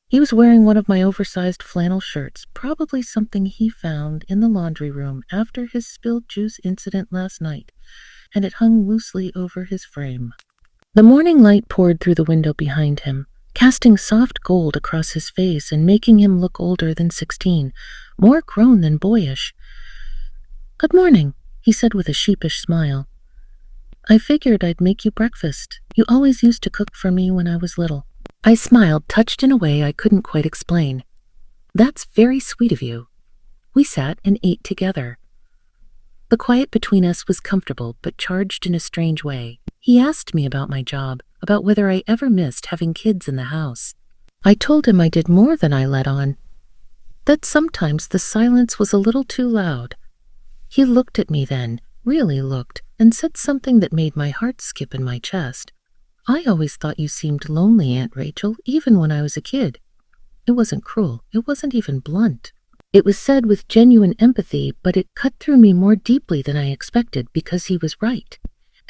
He was wearing one of my oversized flannel shirts, probably something he found in the laundry room after his spilled juice incident last night, and it hung loosely over his frame. The morning light poured through the window behind him, casting soft gold across his face and making him look older than 16, more grown than boyish. "Good morning," he said with a sheepish smile. "I figured I'd make you breakfast. You always used to cook for me when I was little." I smiled, touched in a way I couldn't quite explain. "That's very sweet of you." We sat and ate together. The quiet between us was comfortable but charged in a strange way. He asked me about my job, about whether I ever missed having kids in the house. I told him I did more than I let on, that sometimes the silence was a little too loud. He looked at me then, really looked, and said something that made my heart skip in my chest. "I always thought you seemed lonely, Aunt Rachel, even when I was a kid." It wasn't cruel. It wasn't even blunt. It was said with genuine empathy, but it cut through me more deeply than I expected because he was right.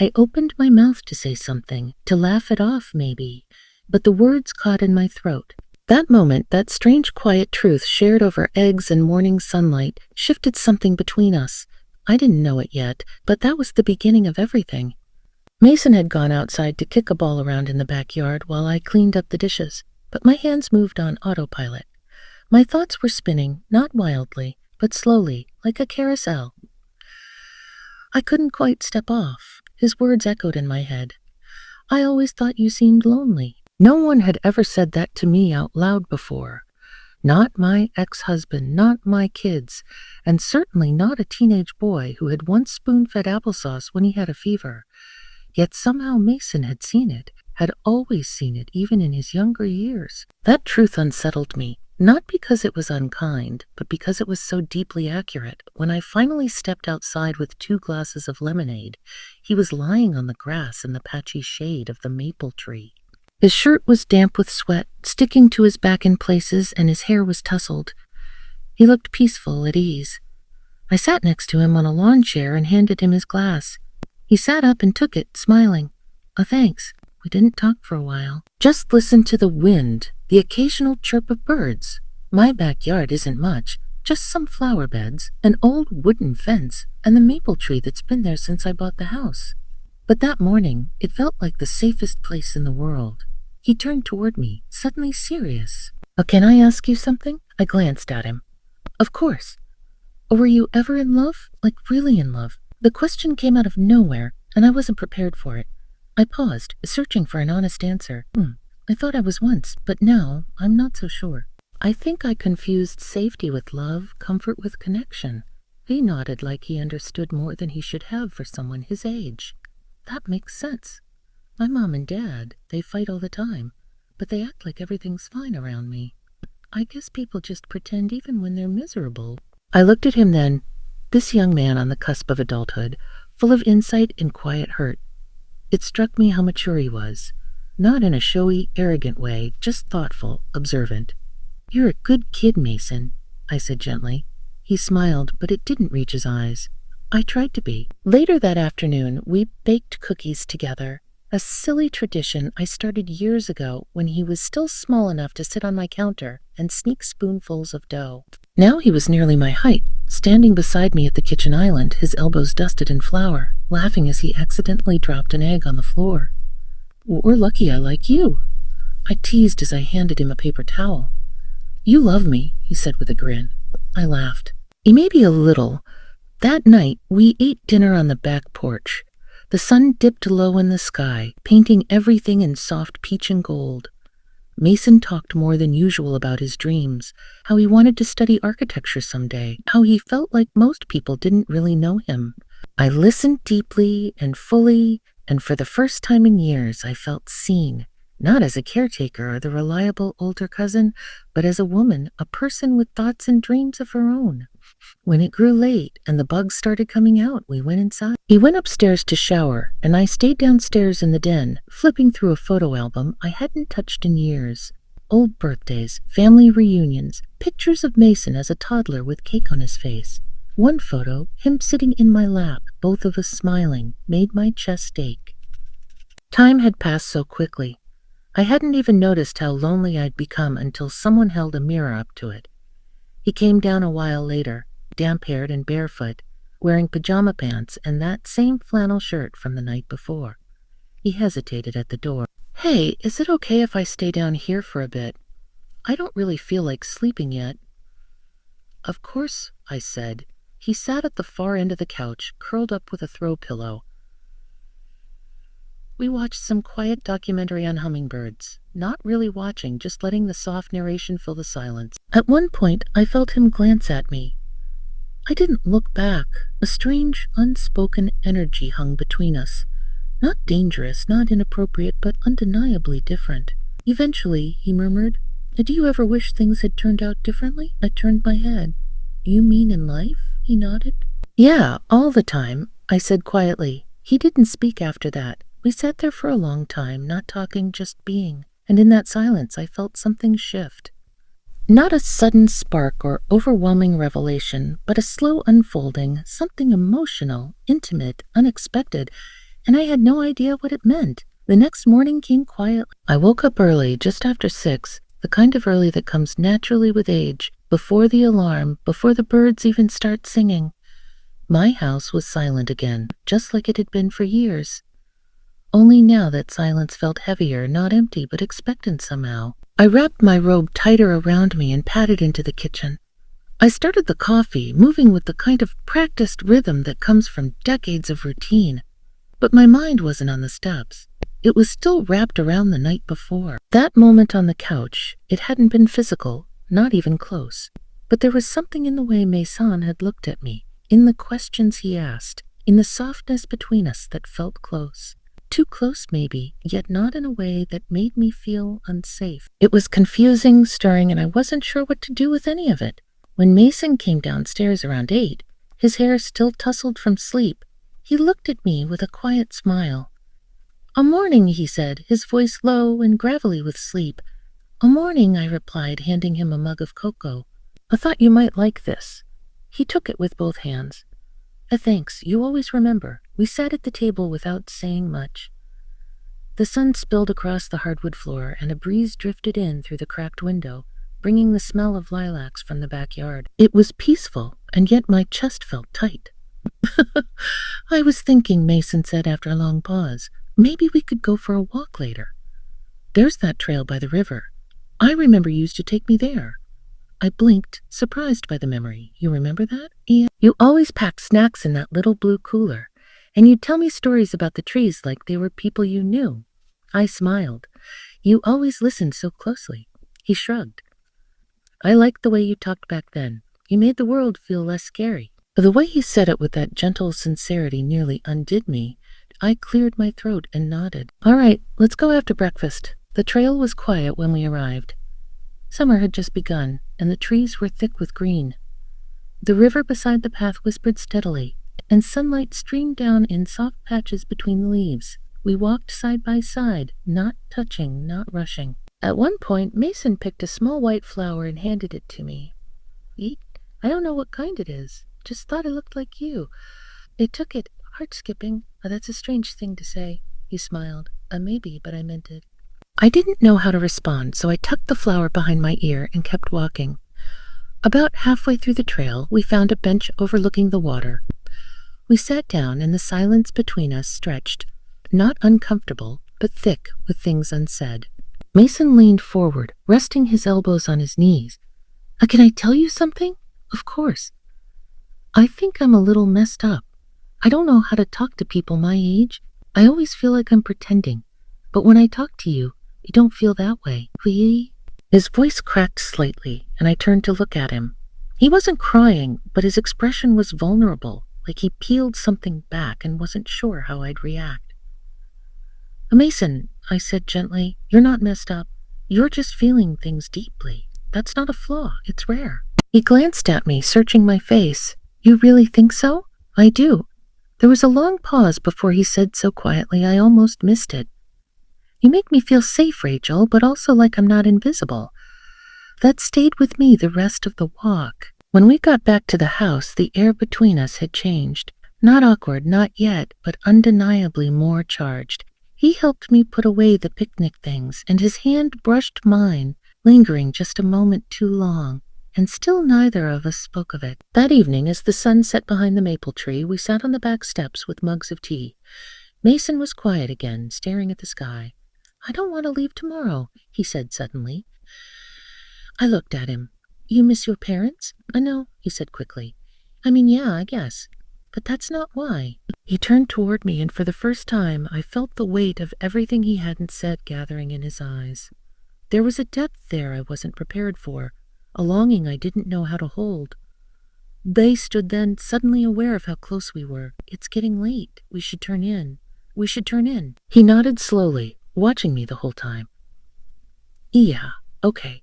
I opened my mouth to say something, to laugh it off maybe, but the words caught in my throat. That moment, that strange quiet truth shared over eggs and morning sunlight, shifted something between us. I didn't know it yet, but that was the beginning of everything. Mason had gone outside to kick a ball around in the backyard while I cleaned up the dishes, but my hands moved on autopilot. My thoughts were spinning, not wildly, but slowly, like a carousel. I couldn't quite step off. His words echoed in my head. "I always thought you seemed lonely." No one had ever said that to me out loud before. Not my ex-husband, not my kids, and certainly not a teenage boy who had once spoon-fed applesauce when he had a fever. Yet somehow Mason had seen it, had always seen it, even in his younger years. That truth unsettled me, not because it was unkind, but because it was so deeply accurate. When I finally stepped outside with 2 glasses of lemonade, he was lying on the grass in the patchy shade of the maple tree. His shirt was damp with sweat, sticking to his back in places, and his hair was tousled. He looked peaceful, at ease. I sat next to him on a lawn chair and handed him his glass. He sat up and took it, smiling. "Oh, thanks." We didn't talk for a while. Just listened to the wind, the occasional chirp of birds. My backyard isn't much, just some flower beds, an old wooden fence, and the maple tree that's been there since I bought the house. But that morning, it felt like the safest place in the world. He turned toward me, suddenly serious. "Oh, can I ask you something?" I glanced at him. "Of course." "Were you ever in love? Like really in love?" The question came out of nowhere, and I wasn't prepared for it. I paused, searching for an honest answer. I thought I was once, but now I'm not so sure. I think I confused safety with love, comfort with connection. He nodded like he understood more than he should have for someone his age. That makes sense. My mom and dad, they fight all the time, but they act like everything's fine around me. I guess people just pretend even when they're miserable. I looked at him then, this young man on the cusp of adulthood, full of insight and quiet hurt. It struck me how mature he was. Not in a showy, arrogant way, just thoughtful, observant. "You're a good kid, Mason," I said gently. He smiled, but it didn't reach his eyes. I tried to be. Later that afternoon, we baked cookies together, a silly tradition I started years ago when he was still small enough to sit on my counter and sneak spoonfuls of dough. Now he was nearly my height, standing beside me at the kitchen island, his elbows dusted in flour, laughing as he accidentally dropped an egg on the floor. "We're lucky I like you," I teased as I handed him a paper towel. "You love me," he said with a grin. I laughed. Maybe a little. That night, we ate dinner on the back porch. The sun dipped low in the sky, painting everything in soft peach and gold. Mason talked more than usual about his dreams, how he wanted to study architecture someday, how he felt like most people didn't really know him. I listened deeply and fully, and for the first time in years I felt seen, not as a caretaker or the reliable older cousin, but as a woman, a person with thoughts and dreams of her own. When it grew late and the bugs started coming out, we went inside. He went upstairs to shower, and I stayed downstairs in the den, flipping through a photo album I hadn't touched in years. Old birthdays, family reunions, pictures of Mason as a toddler with cake on his face. One photo, him sitting in my lap, both of us smiling, made my chest ache. Time had passed so quickly. I hadn't even noticed how lonely I'd become until someone held a mirror up to it. He came down a while later, damp-haired and barefoot, wearing pajama pants and that same flannel shirt from the night before. He hesitated at the door. "Hey, is it okay if I stay down here for a bit? I don't really feel like sleeping yet." "Of course," I said. He sat at the far end of the couch, curled up with a throw pillow. We watched some quiet documentary on hummingbirds, not really watching, just letting the soft narration fill the silence. At one point, I felt him glance at me. I didn't look back. A strange, unspoken energy hung between us. Not dangerous, not inappropriate, but undeniably different. Eventually, he murmured, "Do you ever wish things had turned out differently?" I turned my head. "You mean in life?" He nodded. "Yeah, all the time," I said quietly. He didn't speak after that. We sat there for a long time, not talking, just being. And in that silence, I felt something shift. Not a sudden spark or overwhelming revelation, but a slow unfolding, something emotional, intimate, unexpected, and I had no idea what it meant. The next morning came quietly. I woke up early, just after 6, the kind of early that comes naturally with age, before the alarm, before the birds even start singing. My house was silent again, just like it had been for years. Only now that silence felt heavier, not empty, but expectant somehow. I wrapped my robe tighter around me and padded into the kitchen. I started the coffee, moving with the kind of practiced rhythm that comes from decades of routine. But my mind wasn't on the steps. It was still wrapped around the night before. That moment on the couch, it hadn't been physical, not even close. But there was something in the way Mason had looked at me, in the questions he asked, in the softness between us that felt close. Too close, maybe, yet not in a way that made me feel unsafe. It was confusing, stirring, and I wasn't sure what to do with any of it. When Mason came downstairs around 8, his hair still tousled from sleep, he looked at me with a quiet smile. "A morning," he said, his voice low and gravelly with sleep. "A morning," I replied, handing him a mug of cocoa. "I thought you might like this." He took it with both hands. Thanks, you always remember." We sat at the table without saying much. The sun spilled across the hardwood floor, and a breeze drifted in through the cracked window, bringing the smell of lilacs from the backyard. It was peaceful, and yet my chest felt tight. "I was thinking," Mason said after a long pause, "maybe we could go for a walk later. There's that trail by the river. I remember you used to take me there." I blinked, surprised by the memory. "You remember that?" "Yeah. You always packed snacks in that little blue cooler, and you'd tell me stories about the trees like they were people you knew." I smiled. "You always listened so closely." He shrugged. "I liked the way you talked back then. You made the world feel less scary." The way he said it with that gentle sincerity nearly undid me. I cleared my throat and nodded. "All right, let's go after breakfast." The trail was quiet when we arrived. Summer had just begun, and the trees were thick with green. The river beside the path whispered steadily, and sunlight streamed down in soft patches between the leaves. We walked side by side, not touching, not rushing. At one point, Mason picked a small white flower and handed it to me. "Eat? I don't know what kind it is. Just thought it looked like you." I took it, heart skipping. That's a strange thing to say." He smiled. Maybe, but I meant it." I didn't know how to respond, so I tucked the flower behind my ear and kept walking. About halfway through the trail, we found a bench overlooking the water. We sat down, and the silence between us stretched, not uncomfortable, but thick with things unsaid. Mason leaned forward, resting his elbows on his knees. Can I tell you something?" "Of course." "I think I'm a little messed up. I don't know how to talk to people my age. I always feel like I'm pretending. But when I talk to you, you don't feel that way. Really?" His voice cracked slightly, and I turned to look at him. He wasn't crying, but his expression was vulnerable, like he peeled something back and wasn't sure how I'd react. "Mason," I said gently, "you're not messed up. You're just feeling things deeply. That's not a flaw. It's rare." He glanced at me, searching my face. "You really think so?" "I do." There was a long pause before he said so quietly I almost missed it. "You make me feel safe, Rachel, but also like I'm not invisible." That stayed with me the rest of the walk. When we got back to the house, the air between us had changed. Not awkward, not yet, but undeniably more charged. He helped me put away the picnic things, and his hand brushed mine, lingering just a moment too long, and still neither of us spoke of it. That evening, as the sun set behind the maple tree, we sat on the back steps with mugs of tea. Mason was quiet again, staring at the sky. "I don't want to leave tomorrow," he said suddenly. I looked at him. "You miss your parents?" "I know," he said quickly. "I mean, yeah, I guess. But that's not why." He turned toward me, and for the first time I felt the weight of everything he hadn't said gathering in his eyes. There was a depth there I wasn't prepared for, a longing I didn't know how to hold. They stood then, suddenly aware of how close we were. "It's getting late. We should turn in. We should turn in." He nodded slowly, watching me the whole time. "Yeah, okay."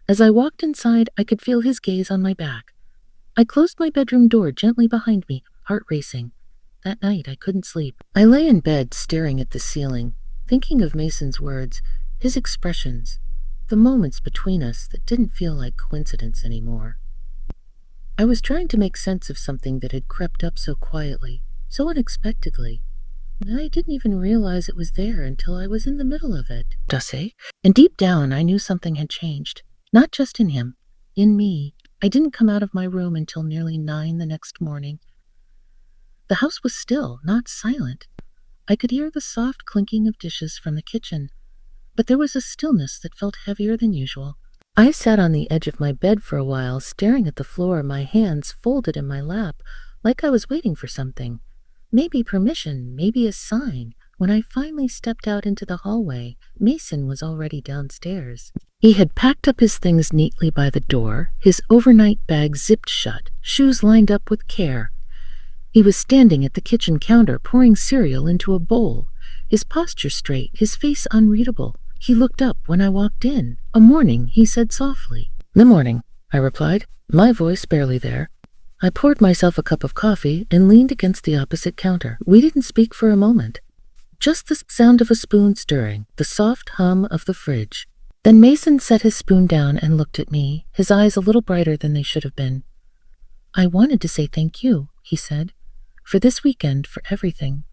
As I walked inside, I could feel his gaze on my back. I closed my bedroom door gently behind me, heart racing. That night, I couldn't sleep. I lay in bed, staring at the ceiling, thinking of Mason's words, his expressions, the moments between us that didn't feel like coincidence anymore. I was trying to make sense of something that had crept up so quietly, so unexpectedly. I didn't even realize it was there until I was in the middle of it. And deep down, I knew something had changed. Not just in him, in me. I didn't come out of my room until nearly 9 the next morning. The house was still, not silent. I could hear the soft clinking of dishes from the kitchen, but there was a stillness that felt heavier than usual. I sat on the edge of my bed for a while, staring at the floor, my hands folded in my lap, like I was waiting for something. Maybe permission, maybe a sign. When I finally stepped out into the hallway, Mason was already downstairs. He had packed up his things neatly by the door, his overnight bag zipped shut, shoes lined up with care. He was standing at the kitchen counter, pouring cereal into a bowl, his posture straight, his face unreadable. He looked up when I walked in. "A morning," he said softly. "The morning," I replied, my voice barely there. I poured myself a cup of coffee and leaned against the opposite counter. We didn't speak for a moment. Just the sound of a spoon stirring, the soft hum of the fridge. Then Mason set his spoon down and looked at me, his eyes a little brighter than they should have been. "I wanted to say thank you," he said, "for this weekend, for everything."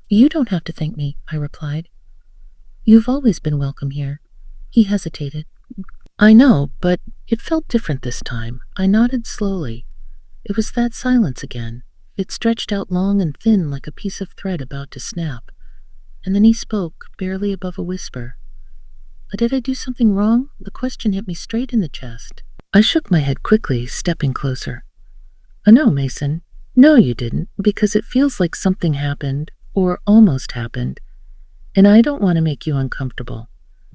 "You don't have to thank me," I replied. "You've always been welcome here." He hesitated. "I know, but it felt different this time." I nodded slowly. It was that silence again. It stretched out long and thin like a piece of thread about to snap. And then he spoke, barely above a whisper. Did I do something wrong? The question hit me straight in the chest. I shook my head quickly, stepping closer. No, Mason. No, you didn't, because it feels like something happened, or almost happened. And I don't want to make you uncomfortable.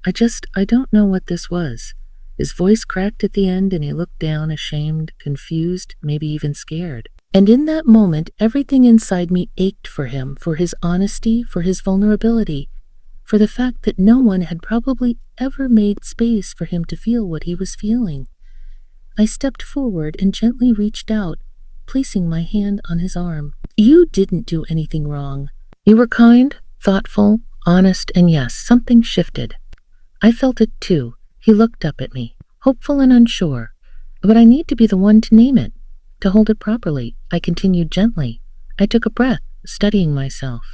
I don't know what this was. His voice cracked at the end and he looked down, ashamed, confused, maybe even scared. And in that moment, everything inside me ached for him, for his honesty, for his vulnerability, for the fact that no one had probably ever made space for him to feel what he was feeling. I stepped forward and gently reached out, placing my hand on his arm. "You didn't do anything wrong. You were kind, thoughtful, honest, and yes, something shifted." I felt it too. He looked up at me, hopeful and unsure. "But I need to be the one to name it, to hold it properly," I continued gently. I took a breath, studying myself.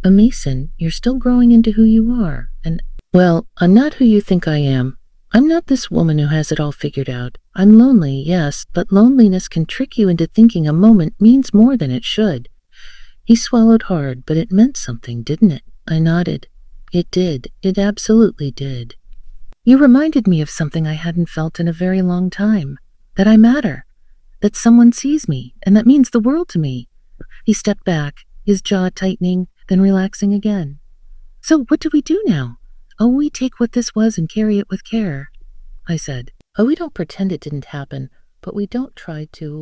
"Mason, you're still growing into who you are, and, well, I'm not who you think I am. I'm not this woman who has it all figured out. I'm lonely, yes, but loneliness can trick you into thinking a moment means more than it should." He swallowed hard, but it meant something, didn't it? I nodded. It did. It absolutely did. "You reminded me of something I hadn't felt in a very long time. That I matter. That someone sees me, and that means the world to me." He stepped back, his jaw tightening, then relaxing again. "So what do we do now?" "Oh, we take what this was and carry it with care," I said. "Oh, we don't pretend it didn't happen, but we don't try to